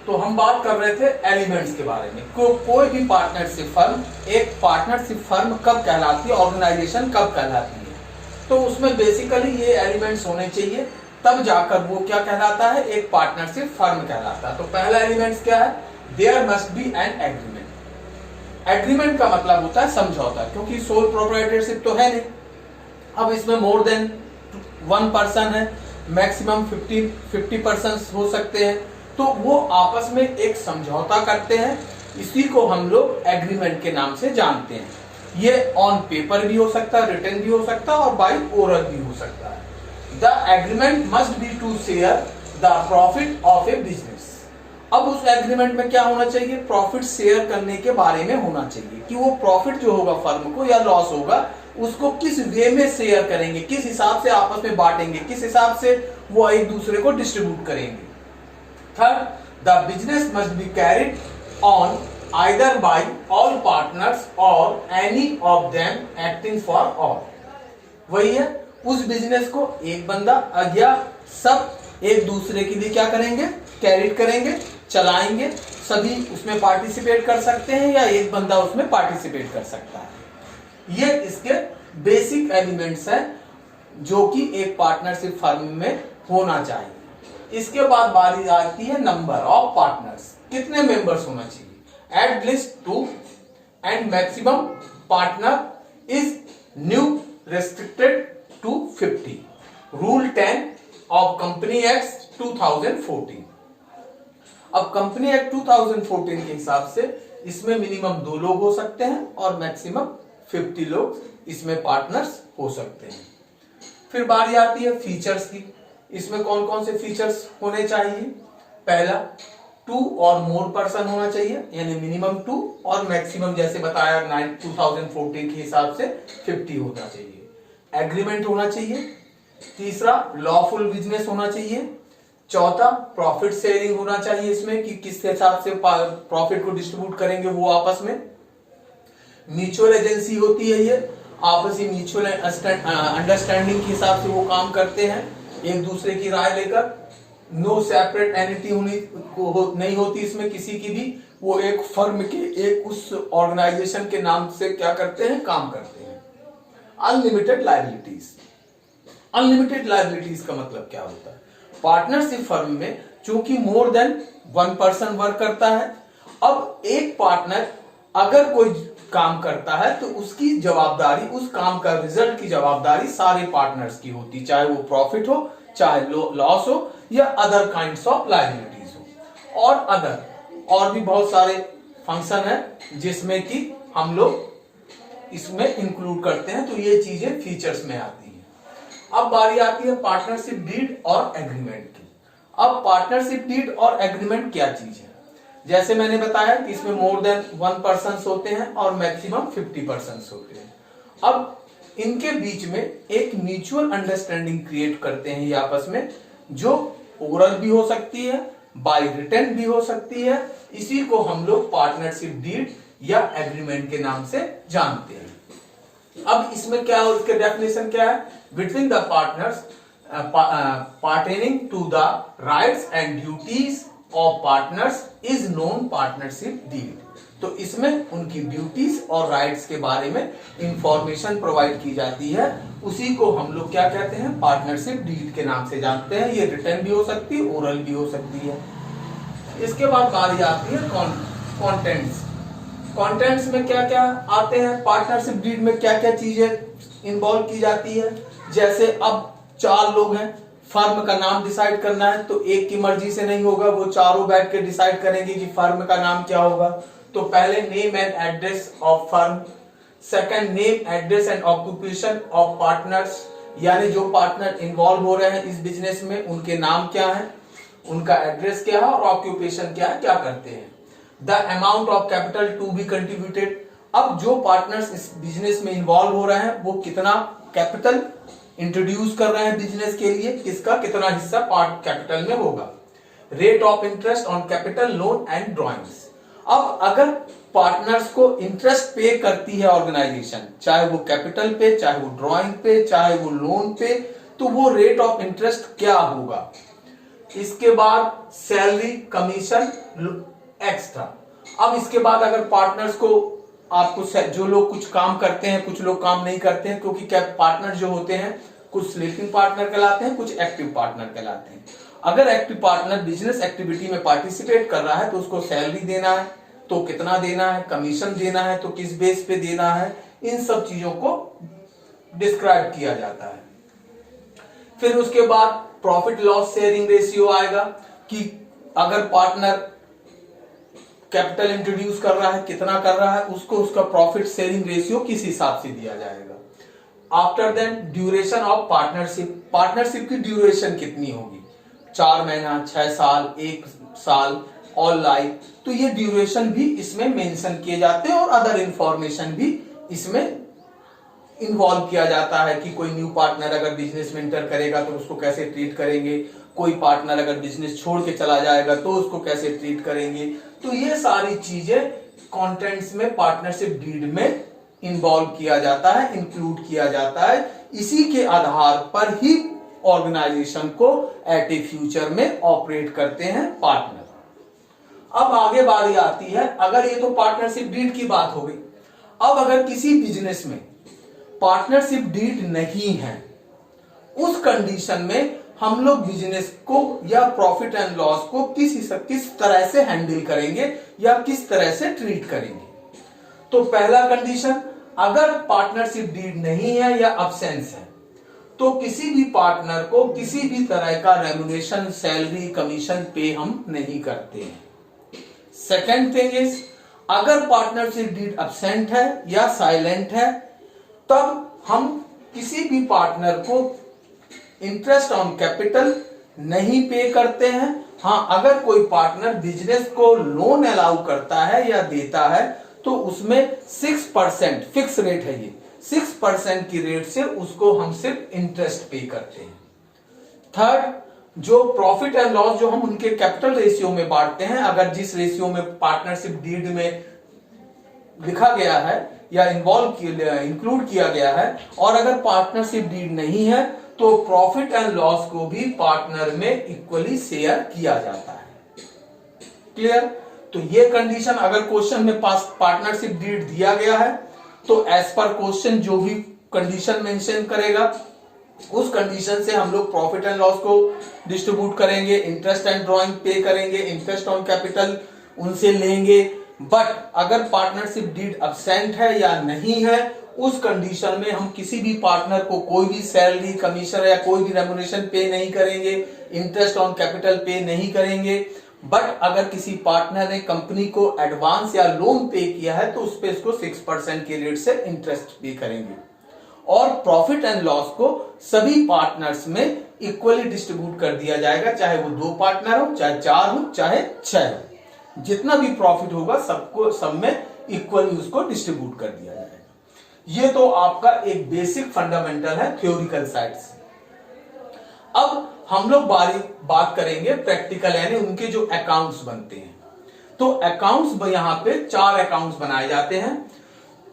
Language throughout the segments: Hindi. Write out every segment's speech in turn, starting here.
तो हम बात कर रहे थे एलिमेंट्स के बारे में। कोई भी पार्टनरशिप फर्म, एक पार्टनरशिप फर्म कब कहलाती है, ऑर्गेनाइजेशन कब कहलाती है, तो उसमें बेसिकली ये एलिमेंट्स होने चाहिए, तब जाकर वो क्या कहलाता है, एक पार्टनरशिप फर्म कहलाता है। तो पहला एलिमेंट्स क्या है, there must be an agreement. Agreement का मतलब होता है समझौता, क्योंकि सोल प्रोप्राइटरशिप तो है नहीं। अब इसमें मोर देन 1 पर्सन है, मैक्सिमम 50% हो सकते हैं, तो वो आपस में एक समझौता करते हैं, इसी को हम लोग एग्रीमेंट के नाम से जानते हैं। ये ऑन पेपर भी हो सकता है, रिटन भी हो सकता है और बाय ओरल भी हो सकता है। The agreement must be to share the profit of a business. अब उस एग्रीमेंट में क्या होना चाहिए, प्रॉफिट शेयर करने के बारे में होना चाहिए कि वो प्रॉफिट जो होगा फर्म को या लॉस होगा उसको किस वे में शेयर करेंगे, किस हिसाब से आपस में बांटेंगे, किस हिसाब से वो एक दूसरे को डिस्ट्रीब्यूट करेंगे। Third, the business must be carried on either by all partners or any of them acting for all. वही है, उस बिजनेस को एक बंदा या सब एक दूसरे के लिए क्या करेंगे, कैरिड करेंगे, चलाएंगे, सभी उसमें पार्टिसिपेट कर सकते हैं या एक बंदा उसमें पार्टिसिपेट कर सकता है। ये इसके बेसिक एलिमेंट्स हैं जो कि एक पार्टनरशिप फर्म में होना चाहिए। इसके बाद बारी आती है नंबर ऑफ पार्टनर्स, कितने मेंबर्स होना चाहिए। At least 2 and maximum partner is new restricted to 50। Rule 10 of company act 2014। अब कंपनी एक्ट 2014 के हिसाब से इसमें मिनिमम 2 लोग हो सकते हैं और मैक्सिमम 50 लोग इसमें पार्टनर्स हो सकते हैं। फिर बारी आती है फीचर्स की। इसमें कौन कौन से फीचर्स होने चाहिए। पहला, 2 और मोर पर्सन होना चाहिए, यानी मिनिमम 2 और मैक्सिमम जैसे बताया 2014 के हिसाब से 50 होना चाहिए। एग्रीमेंट होना चाहिए। तीसरा, लॉफुल बिजनेस होना चाहिए। चौथा, प्रॉफिट शेयरिंग होना चाहिए इसमें कि किस हिसाब से प्रॉफिट को डिस्ट्रीब्यूट करेंगे वो आपस में। म्यूचुअल एजेंसी होती है, ये आपसी म्यूचुअल अंडरस्टैंडिंग के हिसाब से वो काम करते हैं, एक दूसरे की राय लेकर। नो सेपरेट एंटिटी नहीं होती इसमें किसी की भी, वो एक फर्म के एक उस ऑर्गेनाइजेशन के नाम से क्या करते हैं, काम करते हैं। Unlimited liabilities. अनलिमिटेड लायबिलिटीज का मतलब क्या होता है, पार्टनरशिप फर्म में चूंकि मोर देन 1 पर्सन वर्क करता है, अब एक पार्टनर अगर कोई काम करता है तो उसकी जवाबदारी, उस काम का रिजल्ट की जवाबदारी सारे पार्टनर्स की होती, चाहे वो प्रॉफिट हो, चाहे लॉस हो या अदर काइंड्स ऑफ लायबिलिटीज हो। और अदर और भी बहुत सारे फंक्शन है जिसमें कि हम लोग इसमें इंक्लूड करते हैं, तो ये चीजें फीचर्स में आती हैं। अब बारी आती है पार्टनरशिप डीड और एग्रीमेंट की। अब पार्टनरशिप डीड और एग्रीमेंट क्या चीज है, जैसे मैंने बताया कि इसमें मोर देन 1 पर्सन होते हैं और मैक्सिमम 50% होते हैं। अब इनके बीच में एक म्यूचुअल अंडरस्टैंडिंग क्रिएट करते हैं ये आपस में, जो ओरल भी हो सकती है, बाय रिटन भी हो सकती है। इसी को हम लोग पार्टनरशिप डीड या एग्रीमेंट के नाम से जानते हैं। अब इसमें क्या है, उसके डेफिनेशन क्या है, between the partners pertaining to the rights and duties of partners is known partnership deed। तो इसमें उनकी ड्यूटीज और राइट्स के बारे में इंफॉर्मेशन प्रोवाइड की जाती है, उसी को हम लोग क्या कहते हैं, पार्टनरशिप डीड के नाम से जानते हैं। ये रिटन भी हो सकती है, ओरल भी हो सकती है। इसके बाद बारी आती है कॉन्टेंट्स। कॉन्टेंट्स में क्या क्या आते हैं, पार्टनरशिप डीड में क्या क्या चीजें इन्वॉल्व की जाती है। जैसे अब 4 लोग हैं, फर्म का नाम डिसाइड करना है, तो एक की मर्जी से नहीं होगा, वो चारों बैठ के डिसाइड करेंगे कि फर्म का नाम क्या होगा। तो पहले name and address of firm, second name address and occupation of partners, यानी जो पार्टनर इन्वॉल्व हो रहे हैं इस बिजनेस में उनके नाम क्या है, उनका एड्रेस क्या है और ऑक्यूपेशन क्या है, क्या करते हैं। The amount of capital to be contributed, अब जो पार्टनर्स इस बिजनेस में इन्वॉल्व हो रहे हैं वो कितना कैपिटल इंट्रोड्यूस कर रहे हैं बिजनेस के लिए, किसका कितना हिस्सा पार्ट कैपिटल में होगा। Rate of interest on capital loan and drawings, अब अगर पार्टनर्स को इंटरेस्ट पे करती है ऑर्गेनाइजेशन, चाहे वो कैपिटल पे, चाहे वो ड्रॉइंग पे, चाहे वो लोन पे, तो वो रेट ऑफ इंटरेस्ट क्या होगा। इसके बाद सैलरी, कमीशन, एक्स्ट्रा। अब इसके बाद अगर पार्टनर्स को आपको जो लोग कुछ काम करते हैं, कुछ लोग काम नहीं करते हैं, क्योंकि क्या पार्टनर जो होते हैं कुछ स्लीपिंग पार्टनर कहलाते हैं, कुछ एक्टिव पार्टनर कहलाते हैं। अगर एक्टिव पार्टनर बिजनेस एक्टिविटी में पार्टिसिपेट कर रहा है तो उसको सैलरी देना है तो कितना देना है, कमीशन देना है तो किस बेस पे देना है, इन सब चीजों को डिस्क्राइब किया जाता है। फिर उसके बाद प्रॉफिट लॉस शेयरिंग रेशियो आएगा कि अगर पार्टनर कैपिटल इंट्रोड्यूस कर रहा है, कितना कर रहा है, उसको उसका प्रॉफिट शेयरिंग रेशियो किस हिसाब से दिया जाएगा। After then duration of partnership, partnership की ड्यूरेशन कितनी होगी, 4 महीना, 6 साल, 1 साल, ऑल लाइफ, तो ये ड्यूरेशन भी इसमें मेंशन किए जाते हैं और अदर इंफॉर्मेशन भी इसमें इन्वॉल्व किया जाता है कि कोई न्यू पार्टनर अगर बिजनेस में एंटर करेगा तो उसको कैसे ट्रीट करेंगे, कोई पार्टनर अगर बिजनेस छोड़ के चला जाएगा तो उसको कैसे ट्रीट करेंगे। तो ये सारी चीजें कंटेंट्स में पार्टनरशिप डीड में इन्वॉल्व किया जाता है, इंक्लूड किया जाता है। इसी के आधार पर ही ऑर्गेनाइजेशन को एट ए फ्यूचर में ऑपरेट करते हैं पार्टनर। अब आगे बारी आती है, अगर ये तो पार्टनरशिप डीड की बात हो गई, अब अगर किसी बिजनेस में पार्टनरशिप डीड नहीं है, उस कंडीशन में हम लोग बिजनेस को या प्रॉफिट एंड लॉस को किस तरह से हैंडल करेंगे या किस तरह से ट्रीट करेंगे। तो पहला कंडीशन, अगर पार्टनरशिप डीड नहीं है या अब्सेंस है तो किसी भी पार्टनर को किसी भी तरह का रेम्युनरेशन, सैलरी, कमीशन पे हम नहीं करते हैं। सेकेंड थिंग इज, अगर पार्टनरशिप डीड अब्सेंट है या साइलेंट है तब हम किसी भी पार्टनर को इंटरेस्ट ऑन कैपिटल नहीं पे करते हैं। हाँ, अगर कोई पार्टनर बिजनेस को लोन अलाउ करता है या देता है तो उसमें 6% फिक्स रेट है, ये 6% की रेट से उसको हम सिर्फ इंटरेस्ट पे करते हैं। थर्ड, जो प्रॉफिट एंड लॉस जो हम उनके कैपिटल रेशियो में बांटते हैं, अगर जिस रेशियो में पार्टनरशिप डीड में लिखा गया है या इंक्लूड किया गया है, और अगर पार्टनरशिप डीड नहीं है तो प्रॉफिट एंड लॉस को भी पार्टनर में इक्वली शेयर किया जाता है। क्लियर? तो ये कंडीशन, अगर क्वेश्चन में पार्टनरशिप डीड दिया गया है तो एज पर क्वेश्चन जो भी कंडीशन मेंशन करेगा उस कंडीशन से हम लोग प्रॉफिट एंड लॉस को डिस्ट्रीब्यूट करेंगे, इंटरेस्ट एंड ड्रॉइंग पे करेंगे, इंटरेस्ट ऑन कैपिटल उनसे लेंगे। बट अगर पार्टनरशिप डीड अब्सेंट है या नहीं है, उस कंडीशन में हम किसी भी पार्टनर को कोई भी सैलरी, कमीशन या कोई भी रेम्युनरेशन पे नहीं करेंगे, इंटरेस्ट ऑन कैपिटल पे नहीं करेंगे। बट अगर किसी पार्टनर ने कंपनी को एडवांस या लोन पे किया है तो उस पे इसको 6% की रेट से इंटरेस्ट पे करेंगे। और प्रॉफिट एंड लॉस को सभी पार्टनर्स में इक्वली डिस्ट्रीब्यूट कर दिया जाएगा, चाहे वो 2 पार्टनर हो, चाहे 4 हो, चाहे 6 हो। जितना भी प्रॉफिट होगा सबको सब में इक्वली उसको डिस्ट्रीब्यूट कर दिया जाएगा। ये तो आपका एक बेसिक फंडामेंटल है थ्योरिकल साइड से। अब हम लोग बात करेंगे प्रैक्टिकल, यानी उनके जो अकाउंट्स बनते हैं। तो अकाउंट्स यहां पे 4 अकाउंट्स बनाए जाते हैं।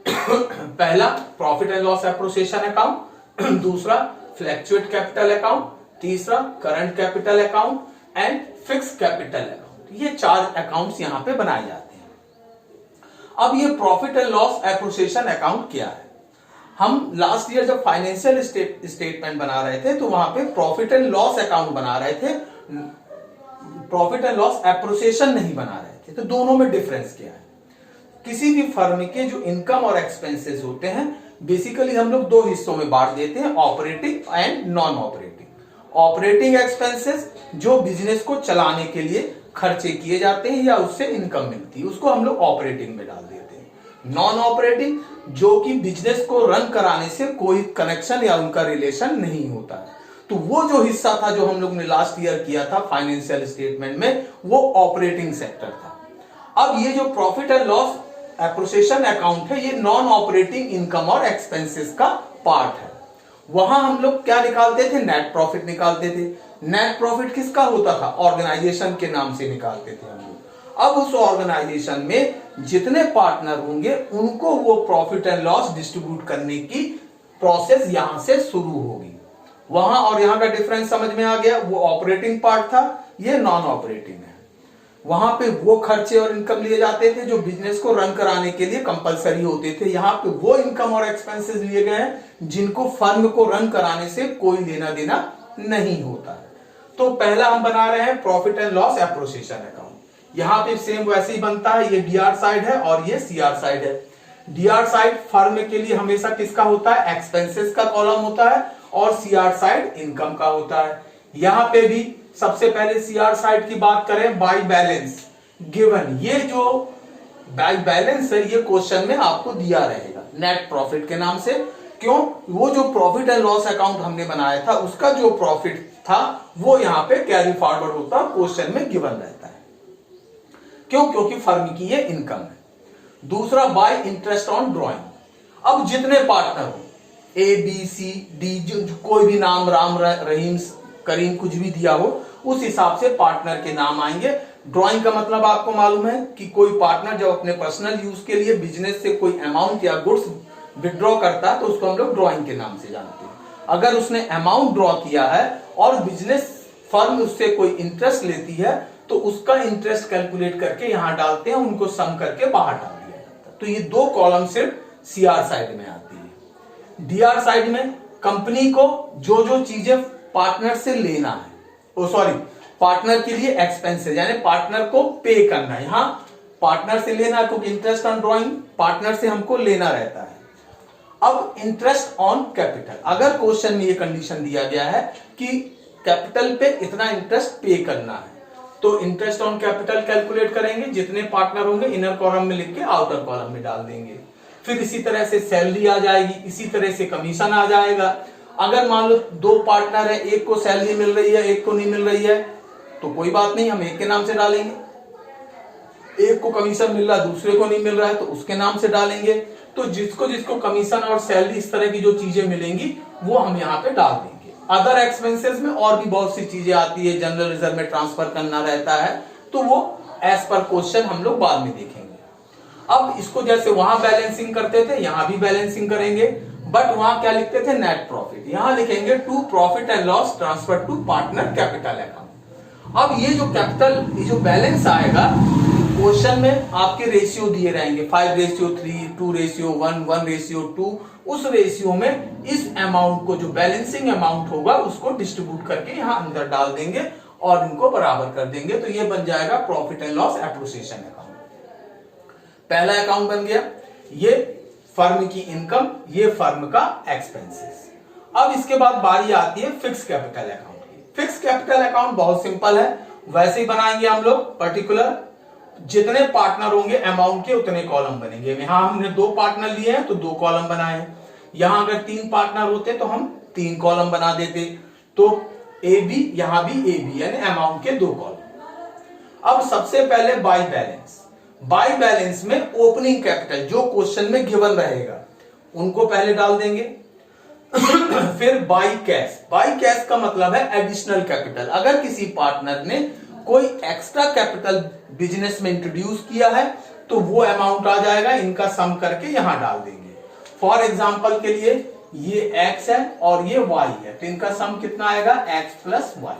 पहला प्रॉफिट एंड लॉस एप्रोसिएशन अकाउंट, दूसरा फ्लैक्चुएट कैपिटल अकाउंट, तीसरा current capital account and fix capital account. ये 4 अकाउंट्स यहां पे बनाए जाते हैं। अब ये प्रॉफिट एंड लॉस एप्रोसिएशन अकाउंट क्या है? हम लास्ट ईयर जब फाइनेंशियल स्टेटमेंट बना रहे थे तो वहां पे प्रॉफिट एंड लॉस अकाउंट बना रहे थे, प्रॉफिट एंड लॉस एप्रोसिएशन नहीं बना रहे थे। तो दोनों में डिफरेंस क्या है? किसी भी फर्म के जो इनकम और एक्सपेंसेस होते हैं बेसिकली हम लोग 2 हिस्सों में बांट देते हैं, operating and non operating. Operating expenses जो बिजनेस को चलाने के लिए खर्चे किए जाते हैं या उससे इनकम मिलती है, उसको हम लोग ऑपरेटिंग में डाल देते हैं। नॉन ऑपरेटिंग जो कि बिजनेस को रन कराने से कोई कनेक्शन या उनका रिलेशन नहीं होता है, तो वो जो हिस्सा था जो हम लोग ने लास्ट ईयर किया था फाइनेंशियल स्टेटमेंट में, वो ऑपरेटिंग सेक्टर था। अब ये जो प्रॉफिट एंड लॉस एप्रोसिएशन अकाउंट है, ये नॉन ऑपरेटिंग इनकम और एक्सपेंसेस का पार्ट है। वहां हम लोग क्या निकालते थे? नेट प्रॉफिट निकालते थे। नेट प्रॉफिट किसका होता था? ऑर्गेनाइजेशन के नाम से निकालते थे हम लोग। अब उस ऑर्गेनाइजेशन में जितने पार्टनर होंगे उनको वो प्रॉफिट एंड लॉस डिस्ट्रीब्यूट करने की प्रोसेस यहां से शुरू होगी। वहां और यहां का डिफरेंस समझ में आ गया? वो ऑपरेटिंग पार्ट था, ये नॉन ऑपरेटिंग है। वहां पे वो खर्चे और इनकम लिए जाते थे जो बिजनेस को रन कराने के लिए कंपलसरी होते थे। यहाँ पे वो इनकम और एक्सपेंसेस लिए गए हैं जिनको फर्म को रन कराने से कोई लेना देना नहीं होता है। तो पहला हम बना रहे हैं प्रॉफिट एंड लॉस एप्रोसिएशन अकाउंट। यहाँ पे सेम वैसे ही बनता है, ये डीआर साइड है और ये सीआर साइड है। डीआर साइड फर्म के लिए हमेशा किसका होता है, एक्सपेंसेस का कॉलम होता है, और सीआर साइड इनकम का होता है। यहां पे भी सबसे पहले सीआर साइड की बात करें, बाय बैलेंस गिवन, ये जो बाय बैलेंस है ये क्वेश्चन में आपको दिया रहेगा नेट प्रॉफिट के नाम से। क्यों, वो जो प्रॉफिट एंड लॉस अकाउंट हमने बनाया था उसका जो प्रॉफिट था वो यहाँ पे कैरी फॉरवर्ड होता है, क्वेश्चन में गिवन रहता है। क्यों, क्योंकि फर्म की ये इनकम है। दूसरा बाय इंटरेस्ट ऑन ड्रॉइंग। अब जितने पार्टनर हो, ए बी सी डी, जो कोई भी नाम, राम रहीम करीम कुछ भी दिया हो, उस हिसाब से पार्टनर के नाम आएंगे। ड्राइंग का मतलब आपको मालूम है कि कोई पार्टनर जब अपने पर्सनल यूज के लिए बिजनेस से कोई अमाउंट या गुड्स विड्रॉ करता है तो उसको हम लोग ड्राइंग के नाम से जानते हैं। अगर उसने अमाउंट ड्रॉ किया है और बिजनेस फर्म उससे कोई इंटरेस्ट लेती है तो उसका इंटरेस्ट कैलकुलेट करके यहां डालते हैं, उनको सम करके बाहर डाल दिया जाता है। तो ये दो कॉलम सिर्फ सीआर साइड में आती है। डीआर साइड में कंपनी को जो जो चीजें पार्टनर से लेना है, पार्टनर के लिए एक्सपेंसेस यानी पार्टनर को पे करना है। यहां पार्टनर से लेना है क्योंकि इंटरेस्ट ऑन ड्रॉइंग पार्टनर से हमको लेना रहता है। अब इंटरेस्ट ऑन कैपिटल, अगर क्वेश्चन में ये कंडीशन दिया गया है कि कैपिटल पे इतना इंटरेस्ट पे करना है तो इंटरेस्ट ऑन कैपिटल कैलकुलेट करेंगे, जितने पार्टनर होंगे इनर कॉलम में लिख के आउटर कॉलम में डाल देंगे। फिर इसी तरह से सैलरी आ जाएगी, इसी तरह से कमीशन आ जाएगा। अगर मान लो दो पार्टनर है, एक को सैलरी मिल रही है एक को नहीं मिल रही है तो कोई बात नहीं, हम एक के नाम से डालेंगे। एक को कमीशन मिल रहा है दूसरे को नहीं मिल रहा है तो उसके नाम से डालेंगे। तो जिसको जिसको कमीशन और सैलरी इस तरह की जो चीजें मिलेंगी वो हम यहाँ पे डाल देंगे। अदर एक्सपेंसेस में और भी बहुत सी चीजें आती है, जनरल रिजर्व में ट्रांसफर करना रहता है, तो वो एज पर क्वेश्चन हम लोग बाद में देखेंगे। अब इसको जैसे वहां बैलेंसिंग करते थे यहां भी बैलेंसिंग करेंगे, बट वहां क्या लिखते थे, नेट प्रॉफिट। यहां लिखेंगे to profit and loss transfer to partner capital account. अब ये जो कैपिटल, ये जो बैलेंस आएगा क्वेश्चन में आपके रेशियो दिए रहेंगे 5:3, 2:1, 1:2। उस रेशियो में इस अमाउंट को, जो बैलेंसिंग अमाउंट होगा उसको डिस्ट्रीब्यूट करके यहां अंदर डाल देंगे और इनको बराबर कर देंगे। तो ये बन जाएगा प्रॉफिट एंड लॉस एप्रोसिएशन अकाउंट। पहला अकाउंट बन गया, ये फर्म की इनकम, ये फर्म का एक्सपेंसेस। अब इसके बाद बारी आती है फिक्स कैपिटल अकाउंट की। फिक्स कैपिटल अकाउंट बहुत सिंपल है, वैसे ही बनाएंगे हम लोग। पर्टिकुलर जितने पार्टनर होंगे अमाउंट के उतने कॉलम बनेंगे। यहां हमने दो पार्टनर लिए हैं तो दो कॉलम बनाए। यहां अगर तीन पार्टनर होते तो हम तीन कॉलम बना देते। तो ए बी, यहां भी ए बी यानी अमाउंट के दो कॉलम। अब सबसे पहले बाय बैलेंस। बाय बैलेंस में ओपनिंग कैपिटल जो क्वेश्चन में गिवन रहेगा उनको पहले डाल देंगे। फिर बाय कैश। बाय कैश का मतलब है एडिशनल कैपिटल। अगर किसी पार्टनर ने कोई एक्स्ट्रा कैपिटल बिजनेस में इंट्रोड्यूस किया है तो वो अमाउंट आ जाएगा, इनका सम करके यहां डाल देंगे। फॉर एग्जांपल के लिए ये x है और ये y है तो इनका सम कितना आएगा, x प्लस y।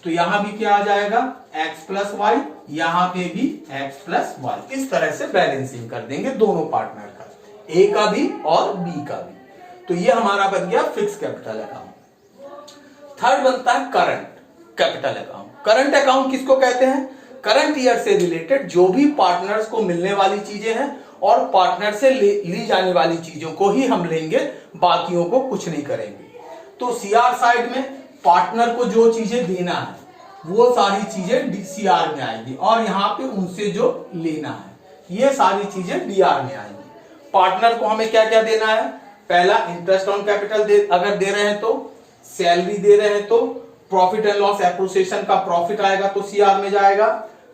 तो यहां भी क्या आ जाएगा, x प्लस वाई, यहां पे भी x प्लस वाई। इस तरह से बैलेंसिंग कर देंगे दोनों पार्टनर का, ए का भी और बी का भी। तो ये हमारा बन गया फिक्स कैपिटल अकाउंट। थर्ड बनता है current capital account. Current account किसको कहते हैं, करंट ईयर से रिलेटेड जो भी पार्टनर्स को मिलने वाली चीजें हैं और पार्टनर से ली जाने वाली चीजों को ही हम लेंगे, बाकियों को कुछ नहीं करेंगे। तो सीआर साइड में पार्टनर को जो चीजें देना है वो सारी चीजें डीसीआर में आएंगी और यहाँ पे उनसे जो लेना है ये सारी चीजें डीआर में आएंगी। पार्टनर को हमें क्या क्या देना है, पहला इंटरेस्ट ऑन कैपिटल अगर दे रहे हैं तो, सैलरी दे रहे हैं तो प्रॉफिट एंड लॉस एप्रोसिएशन का प्रॉफिट आएगा तो सीआर में जाएगा।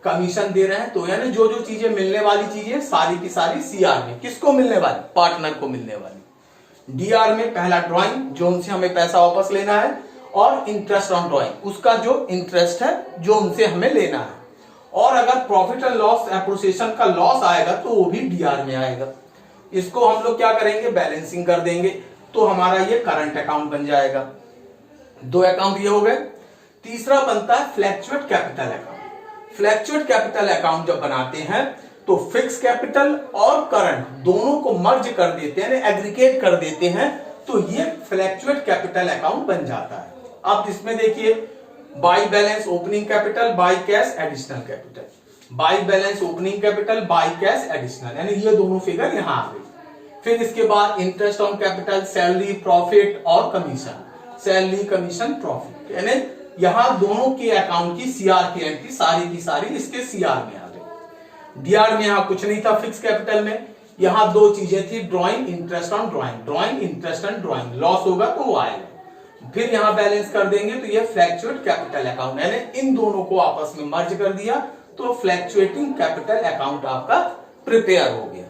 कमीशन दे रहे हैं तो यानी जो जो चीजें मिलने वाली चीजें सारी की सारी सीआर में। किसको मिलने वाली, पार्टनर को मिलने वाली। डीआर में पहला ड्राइंग जो उनसे हमें पैसा वापस लेना है और इंटरेस्ट ऑन ड्राइंग उसका जो इंटरेस्ट है जो उनसे हमें लेना है। और अगर प्रॉफिट एंड लॉस एप्रोसिएशन का लॉस आएगा तो वो भी डीआर में आएगा। इसको हम लोग क्या करेंगे, बैलेंसिंग कर देंगे तो हमारा ये करंट अकाउंट बन जाएगा। दो अकाउंट ये हो गए। तीसरा बनता है fluctuate capital account. Fluctuate capital account जब बनाते हैं तो फिक्स कैपिटल और करंट दोनों को मर्ज कर देते हैं, एग्रीगेट कर देते हैं, तो ये फ्लैक्चुएट कैपिटल अकाउंट बन जाता है। अब इसमें देखिए by balance opening capital, by cash additional capital, by balance opening capital, by cash additional, यानी ये दोनों फिगर यहां आ गई। फिर इसके बाद interest on capital, salary, profit और कमीशन, सैलरी, कमीशन, प्रॉफिट, यानी यहां दोनों के अकाउंट की सीआर की एंट्री सारी की सारी इसके सीआर में आ गई। डीआर में यहां कुछ नहीं था फिक्स कैपिटल में, यहां दो चीजें थी, drawing, interest on drawing, drawing, interest on drawing, loss होगा तो वो आएगा। फिर यहां बैलेंस कर देंगे तो ये फ्लैक्चुएट कैपिटल अकाउंट, यानी इन दोनों को आपस में मर्ज कर दिया तो फ्लैक्चुएटिंग कैपिटल अकाउंट आपका प्रिपेयर हो गया।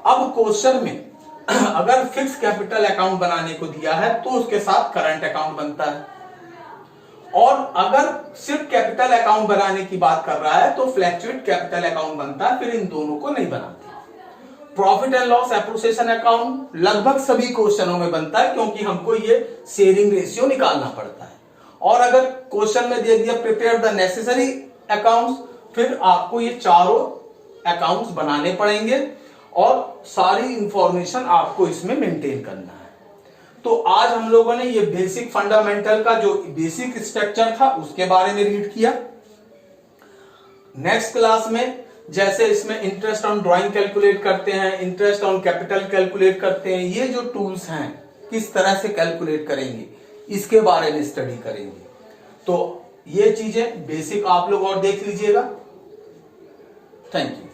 अब क्वेश्चन में अगर फिक्स कैपिटल अकाउंट बनाने को दिया है तो उसके साथ करंट अकाउंट बनता है, और अगर सिर्फ कैपिटल अकाउंट बनाने की बात कर रहा है तो फ्लैक्चुएट कैपिटल अकाउंट बनता है, फिर इन दोनों को नहीं बनाते। प्रॉफिट एंड लॉस एप्रोसिएशन अकाउंट लगभग सभी क्वेश्चनों में बनता है क्योंकि हमको ये शेयरिंग रेशियो निकालना पड़ता है। और अगर क्वेश्चन में दे दिया प्रिपेयर द नेसेसरी अकाउंट्स, फिर आपको ये चारों अकाउंट्स बनाने पड़ेंगे और सारी इंफॉर्मेशन आपको इसमें मेंटेन करना है। तो आज हम लोगों ने ये बेसिक फंडामेंटल का जो बेसिक स्ट्रक्चर था उसके बारे में रीड किया। नेक्स्ट क्लास में जैसे इसमें इंटरेस्ट ऑन ड्राइंग कैलकुलेट करते हैं, इंटरेस्ट ऑन कैपिटल कैलकुलेट करते हैं, ये जो टूल्स हैं किस तरह से कैलकुलेट करेंगे इसके बारे में स्टडी करेंगे। तो ये चीजें बेसिक आप लोग और देख लीजिएगा। Thank you.